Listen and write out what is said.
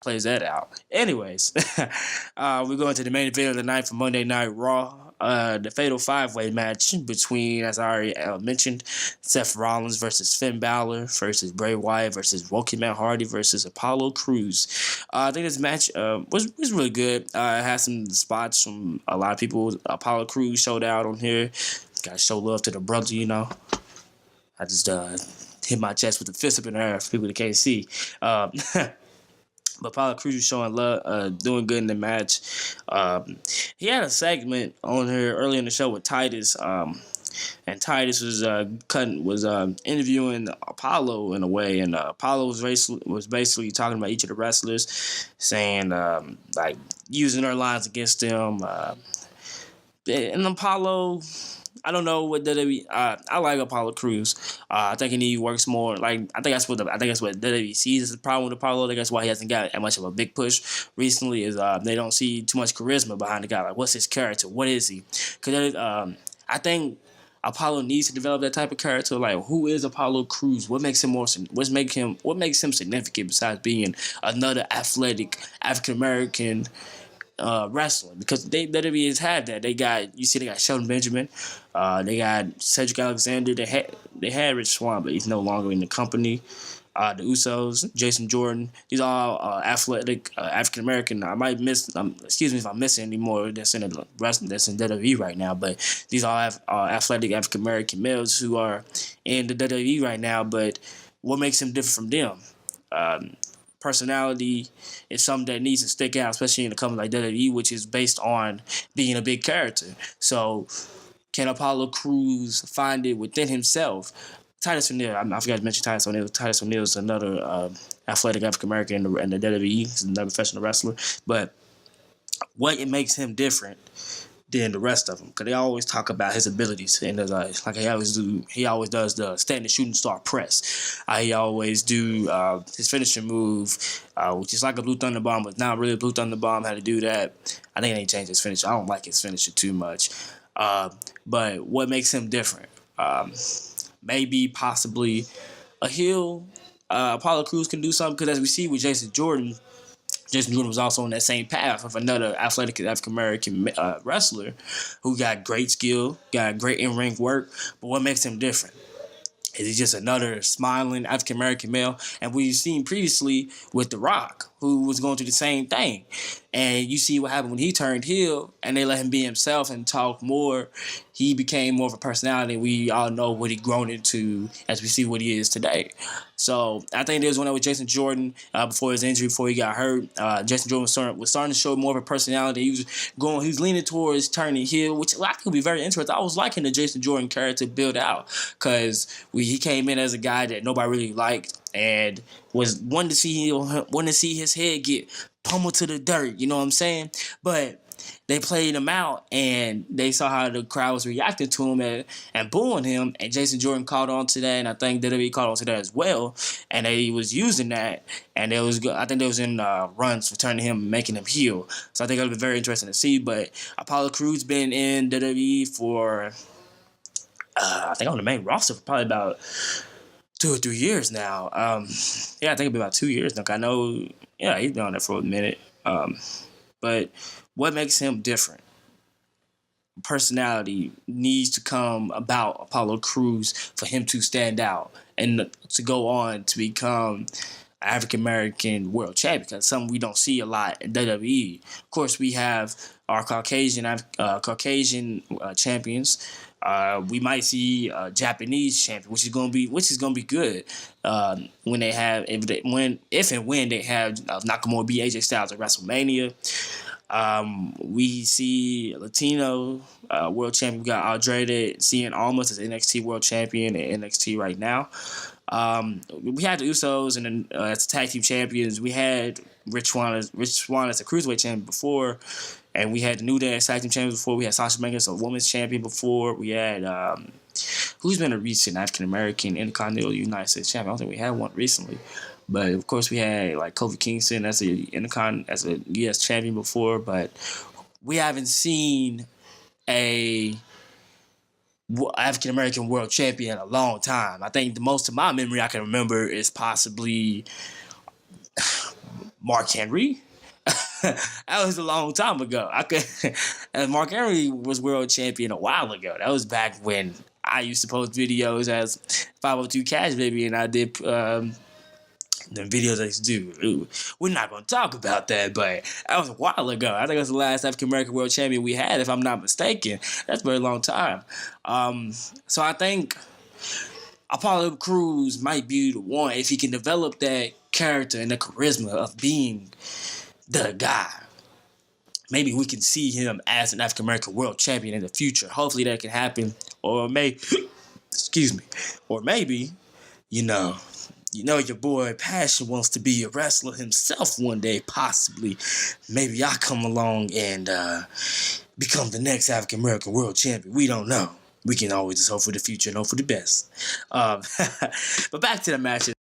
plays that out. Anyways, we're going to the main event of the night for Monday Night Raw. The Fatal 5-Way match between, as I already mentioned, Seth Rollins versus Finn Balor versus Bray Wyatt versus Rocky Matt Hardy versus Apollo Crews. I think this match was really good. It had some spots from a lot of people. Apollo Crews showed out on here. Got to show love to the brother, you know. I just hit my chest with the fist up in the air for people that can't see. But Apollo Crews was showing love, doing good in the match. He had a segment on here early in the show with Titus, and Titus was interviewing Apollo in a way, and Apollo was basically talking about each of the wrestlers, saying like using their lines against them. And Apollo, I don't know what WWE. I like Apollo Crews. I think he works more. Like I think that's what WWE sees as the problem with Apollo. I think that's why he hasn't got that much of a big push recently. Is they don't see too much charisma behind the guy. Like, what's his character? What is he? Because I think Apollo needs to develop that type of character. Like, who is Apollo Crews? What makes him What makes him significant besides being another athletic African American wrestling? Because WWE has had that. They got Shelton Benjamin, they got Cedric Alexander, they had Rich Swann, but he's no longer in the company. The Usos, Jason Jordan, these are all athletic African American. I might miss, excuse me if I'm missing any more that's in the wrestling that's in WWE right now, but these are athletic African American males who are in the WWE right now. But what makes them different from them? Personality is something that needs to stick out, especially in a company like WWE, which is based on being a big character. So, can Apollo Crews find it within himself? Titus O'Neil, I forgot to mention Titus O'Neil. Titus O'Neil is another athletic African American in the WWE. He's another professional wrestler. But what it makes him different than the rest of them, because they always talk about his abilities, and like he always do. He always does the standing shooting star press. He always do his finishing move, which is like a Blue Thunder Bomb, but not really a Blue Thunder Bomb. How to do that? I think they changed his finisher. I don't like his finisher too much. But what makes him different? Maybe possibly a heel. Apollo Crews can do something, because as we see with Jason Jordan was also on that same path of another athletic African American wrestler who got great skill, got great in-ring work. But what makes him different? Is he just another smiling African American male? And we've seen previously with The Rock, who was going through the same thing. And you see what happened when he turned heel and they let him be himself and talk more. He became more of a personality. We all know what he grown into as we see what he is today. So I think there was one with Jason Jordan before his injury, before he got hurt. Jason Jordan was starting to show more of a personality. He was leaning towards turning heel, which I think would be very interesting. I was liking the Jason Jordan character build out, because he came in as a guy that nobody really liked and was wanting to see his head get pummeled to the dirt. You know what I'm saying? But they played him out, and they saw how the crowd was reacting to him and booing him, and Jason Jordan caught on to that, and I think WWE caught on to that as well, and they was using that, and I think they was in runs for turning him, making him heel. So I think it'll be very interesting to see. But Apollo Crews been in WWE for, I think on the main roster for probably about 2 or 3 years now. I think it'll be about 2 years now. I know, he's been on there for a minute. But what makes him different? Personality needs to come about Apollo Crews for him to stand out and to go on to become African American world champion. Because something we don't see a lot in WWE. Of course, we have our Caucasian champions. We might see a Japanese champion, which is gonna be good when they have if and when they have Nakamura beat AJ Styles at WrestleMania. We see Latino world champion. We got Andrade Cien Almas as NXT world champion at NXT right now. We had the Usos and as tag team champions. We had Rich Swann as a cruiserweight champion before, and we had the New Day as tag team champions before. We had Sasha Banks as a women's champion before. We had who's been a recent African American Intercontinental United States champion. I don't think we had one recently. But of course, we had like Kofi Kingston as a US champion before, but we haven't seen a African American world champion in a long time. I think the most of my memory I can remember is possibly Mark Henry. That was a long time ago. And Mark Henry was world champion a while ago. That was back when I used to post videos as 502 Cash Baby, and I did the videos I used to do. Ooh, we're not going to talk about that, but that was a while ago. I think it was the last African American world champion we had, if I'm not mistaken. That's a very long time. So I think Apollo Crews might be the one if he can develop that character and the charisma of being the guy. Maybe we can see him as an African American world champion in the future. Hopefully that can happen. Or excuse me. Or maybe, you know, your boy Passion wants to be a wrestler himself one day, possibly. Maybe I come along and become the next African American world champion. We don't know. We can always just hope for the future and hope for the best. But back to the matches.